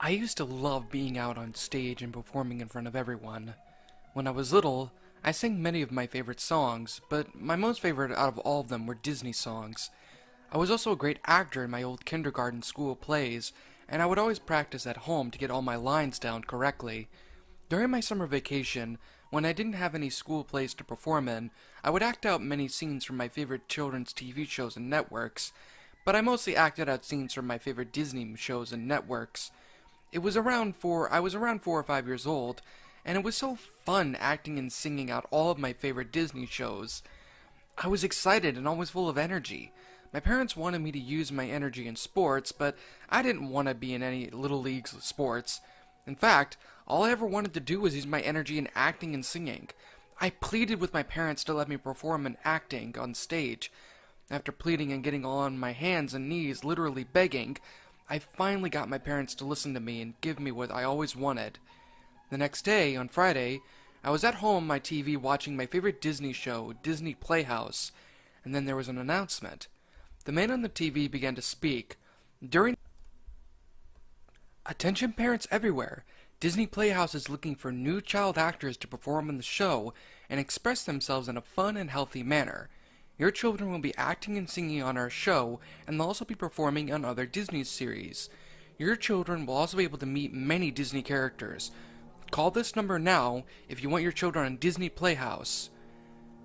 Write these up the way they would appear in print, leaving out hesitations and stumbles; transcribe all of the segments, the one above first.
I used to love being out on stage and performing in front of everyone. When I was little, I sang many of my favorite songs, but my most favorite out of all of them were Disney songs. I was also a great actor in my old kindergarten school plays, and I would always practice at home to get all my lines down correctly. During my summer vacation, when I didn't have any school plays to perform in, I would act out many scenes from my favorite children's TV shows and networks, but I mostly acted out scenes from my favorite Disney shows and networks. I was around 4 or 5 years old, and it was so fun acting and singing out all of my favorite Disney shows. I was excited and always full of energy. My parents wanted me to use my energy in sports, but I didn't want to be in any little leagues of sports. In fact, all I ever wanted to do was use my energy in acting and singing. I pleaded with my parents to let me perform in acting on stage. After pleading and getting all on my hands and knees, literally begging, I finally got my parents to listen to me and give me what I always wanted. The next day, on Friday, I was at home on my TV watching my favorite Disney show, Disney Playhouse, and then there was an announcement. The man on the TV began to speak. Attention parents everywhere! Disney Playhouse is looking for new child actors to perform in the show and express themselves in a fun and healthy manner. Your children will be acting and singing on our show, and they'll also be performing on other Disney series. Your children will also be able to meet many Disney characters. Call this number now if you want your children on Disney Playhouse.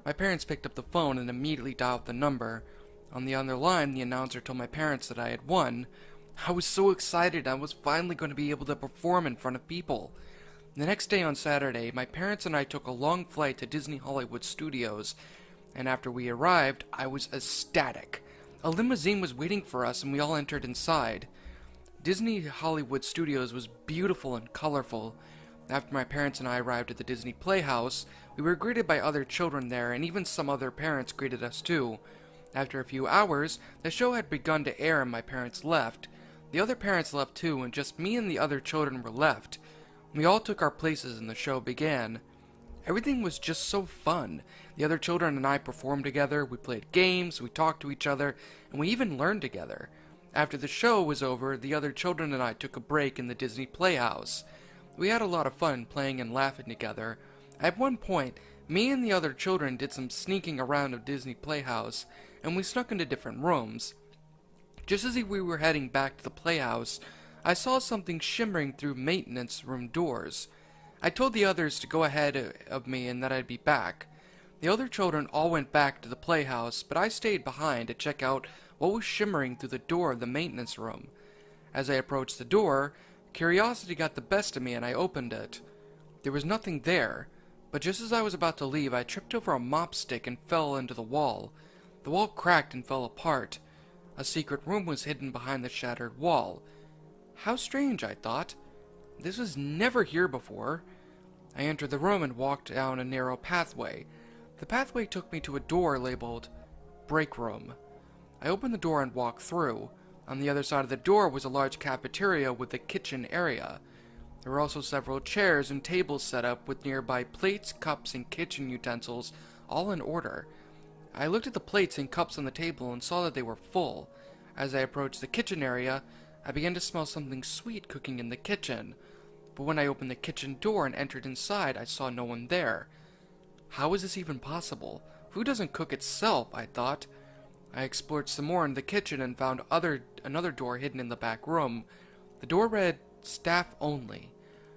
My parents picked up the phone and immediately dialed the number. On the other line, the announcer told my parents that I had won. I was so excited I was finally going to be able to perform in front of people. The next day on Saturday, my parents and I took a long flight to Disney Hollywood Studios, and after we arrived, I was ecstatic. A limousine was waiting for us and we all entered inside. Disney Hollywood Studios was beautiful and colorful. After my parents and I arrived at the Disney Playhouse, we were greeted by other children there, and even some other parents greeted us too. After a few hours, the show had begun to air and my parents left. The other parents left too, and just me and the other children were left. We all took our places and the show began. Everything was just so fun. The other children and I performed together, we played games, we talked to each other, and we even learned together. After the show was over, the other children and I took a break in the Disney Playhouse. We had a lot of fun playing and laughing together. At one point, me and the other children did some sneaking around of Disney Playhouse, and we snuck into different rooms. Just as we were heading back to the Playhouse, I saw something shimmering through maintenance room doors. I told the others to go ahead of me and that I'd be back. The other children all went back to the Playhouse, but I stayed behind to check out what was shimmering through the door of the maintenance room. As I approached the door, curiosity got the best of me and I opened it. There was nothing there, but just as I was about to leave, I tripped over a mop stick and fell into the wall. The wall cracked and fell apart. A secret room was hidden behind the shattered wall. How strange, I thought. This was never here before. I entered the room and walked down a narrow pathway. The pathway took me to a door labeled Break Room. I opened the door and walked through. On the other side of the door was a large cafeteria with a kitchen area. There were also several chairs and tables set up with nearby plates, cups, and kitchen utensils, all in order. I looked at the plates and cups on the table and saw that they were full. As I approached the kitchen area, I began to smell something sweet cooking in the kitchen. But when I opened the kitchen door and entered inside, I saw no one there. How is this even possible? Food doesn't cook itself, I thought. I explored some more in the kitchen and found another door hidden in the back room. The door read, Staff Only.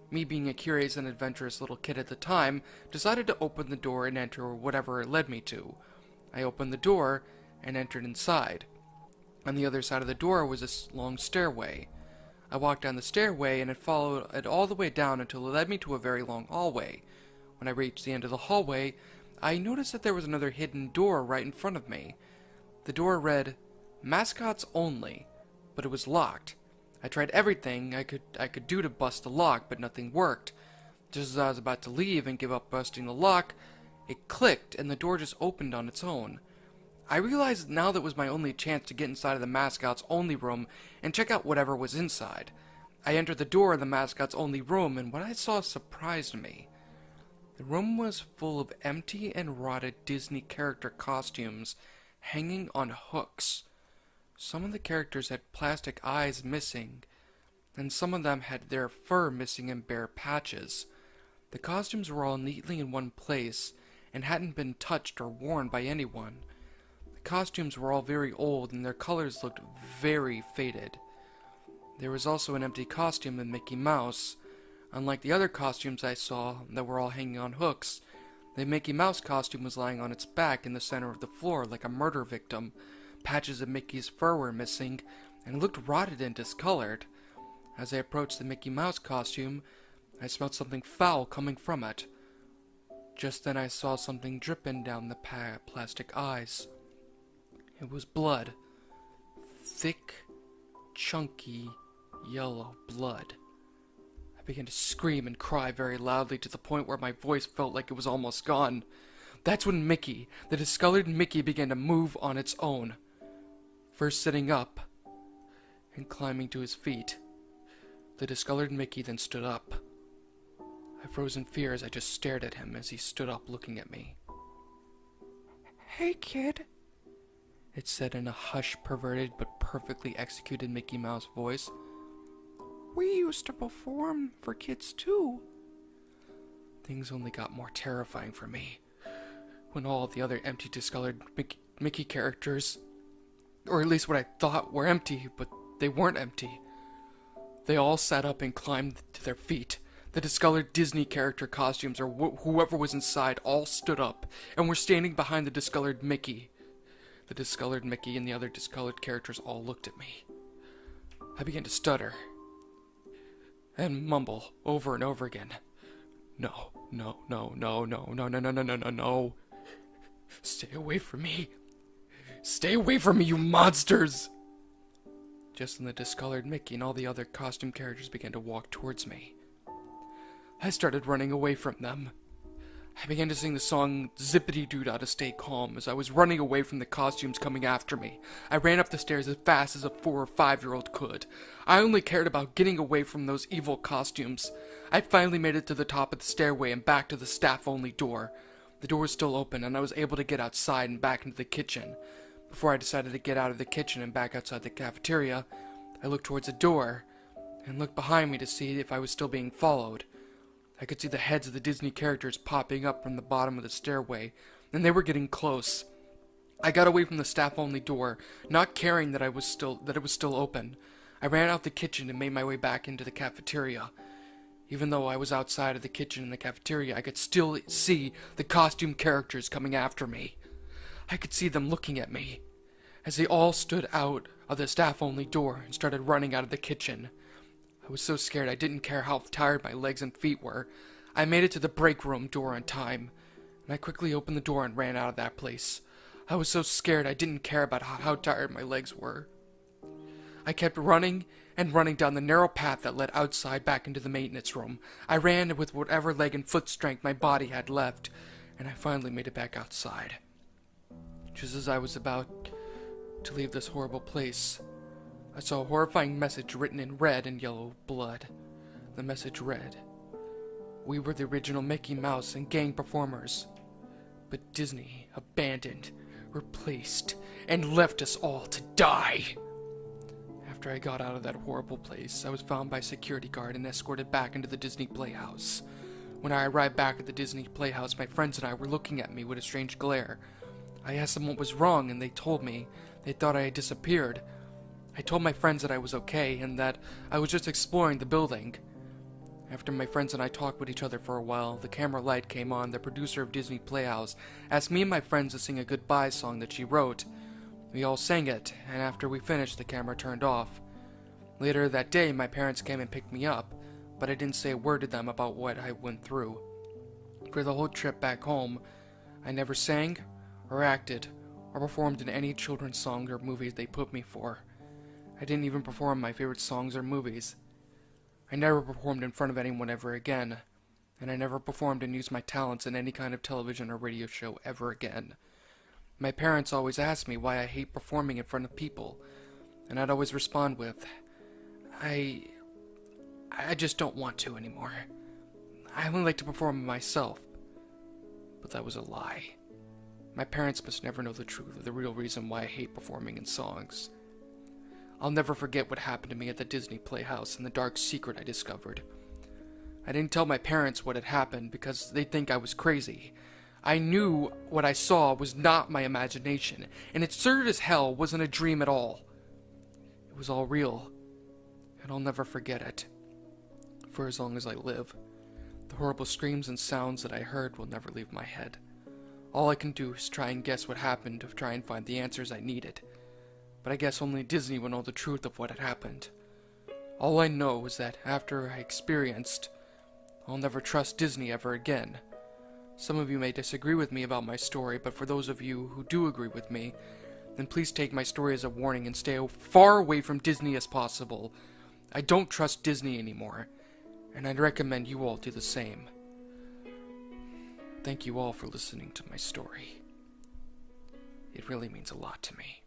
Me being a curious and adventurous little kid at the time, decided to open the door and enter whatever it led me to. I opened the door and entered inside. On the other side of the door was a long stairway. I walked down the stairway and it followed it all the way down until it led me to a very long hallway. When I reached the end of the hallway, I noticed that there was another hidden door right in front of me. The door read, Mascots Only, but it was locked. I tried everything I could do to bust the lock, but nothing worked. Just as I was about to leave and give up busting the lock, it clicked and the door just opened on its own. I realized now that was my only chance to get inside of the Mascots Only room and check out whatever was inside. I entered the door of the Mascots Only room, and what I saw surprised me. The room was full of empty and rotted Disney character costumes hanging on hooks. Some of the characters had plastic eyes missing. and some of them had their fur missing in bare patches. The costumes were all neatly in one place and hadn't been touched or worn by anyone. The costumes were all very old and their colors looked very faded. There was also an empty costume of Mickey Mouse. Unlike the other costumes I saw that were all hanging on hooks, the Mickey Mouse costume was lying on its back in the center of the floor like a murder victim. Patches of Mickey's fur were missing, and it looked rotted and discolored. As I approached the Mickey Mouse costume, I smelled something foul coming from it. Just then I saw something dripping down the plastic eyes. It was blood. Thick, chunky, yellow blood. I began to scream and cry very loudly to the point where my voice felt like it was almost gone. That's when Mickey, the discolored Mickey, began to move on its own. First sitting up and climbing to his feet. The discolored Mickey then stood up. I froze in fear as I just stared at him as he stood up looking at me. "Hey, kid," it said in a hushed, perverted, but perfectly executed Mickey Mouse voice. "We used to perform for kids too." Things only got more terrifying for me when all the other empty, discolored Mickey characters, or at least what I thought were empty, but they weren't empty. They all sat up and climbed to their feet. The discolored Disney character costumes, or whoever was inside, all stood up and were standing behind the discolored Mickey. The discolored Mickey and the other discolored characters all looked at me. I began to stutter and mumble over and over again. No, no, no, no, no, no, no, no, no, no, no, no. Stay away from me. Stay away from me, you monsters! Just then the discolored Mickey and all the other costume characters began to walk towards me. I started running away from them. I began to sing the song Zippity-Doo-Dah to stay calm as I was running away from the costumes coming after me. I ran up the stairs as fast as a 4 or 5-year-old could. I only cared about getting away from those evil costumes. I finally made it to the top of the stairway and back to the staff-only door. The door was still open and I was able to get outside and back into the kitchen. Before I decided to get out of the kitchen and back outside the cafeteria, I looked towards the door and looked behind me to see if I was still being followed. I could see the heads of the Disney characters popping up from the bottom of the stairway, and they were getting close. I got away from the staff-only door, not caring that it was still open. I ran out the kitchen and made my way back into the cafeteria. Even though I was outside of the kitchen and the cafeteria, I could still see the costume characters coming after me. I could see them looking at me, as they all stood out of the staff-only door and started running out of the kitchen. I was so scared I didn't care how tired my legs and feet were. I made it to the break room door on time, and I quickly opened the door and ran out of that place. I was so scared I didn't care about how tired my legs were. I kept running and running down the narrow path that led outside back into the maintenance room. I ran with whatever leg and foot strength my body had left, and I finally made it back outside. Just as I was about to leave this horrible place, I saw a horrifying message written in red and yellow blood. The message read, "We were the original Mickey Mouse and gang performers, but Disney abandoned, replaced, and left us all to die." After I got out of that horrible place, I was found by a security guard and escorted back into the Disney Playhouse. When I arrived back at the Disney Playhouse, my friends and I were looking at me with a strange glare. I asked them what was wrong, and they told me they thought I had disappeared. I told my friends that I was okay, and that I was just exploring the building. After my friends and I talked with each other for a while, the camera light came on. The producer of Disney Playhouse asked me and my friends to sing a goodbye song that she wrote. We all sang it, and after we finished, the camera turned off. Later that day, my parents came and picked me up, but I didn't say a word to them about what I went through. For the whole trip back home, I never sang, or acted, or performed in any children's songs or movies they put me for. I didn't even perform my favorite songs or movies. I never performed in front of anyone ever again, and I never performed and used my talents in any kind of television or radio show ever again. My parents always asked me why I hate performing in front of people, and I'd always respond with, I just don't want to anymore. I only like to perform myself. But that was a lie. My parents must never know the truth or the real reason why I hate performing in songs. I'll never forget what happened to me at the Disney Playhouse and the dark secret I discovered. I didn't tell my parents what had happened because they'd think I was crazy. I knew what I saw was not my imagination, and it certain as hell wasn't a dream at all. It was all real, and I'll never forget it. For as long as I live, the horrible screams and sounds that I heard will never leave my head. All I can do is try and guess what happened to try and find the answers I needed. But I guess only Disney will know the truth of what had happened. All I know is that after I experienced, I'll never trust Disney ever again. Some of you may disagree with me about my story, but for those of you who do agree with me, then please take my story as a warning and stay far away from Disney as possible. I don't trust Disney anymore, and I'd recommend you all do the same. Thank you all for listening to my story. It really means a lot to me.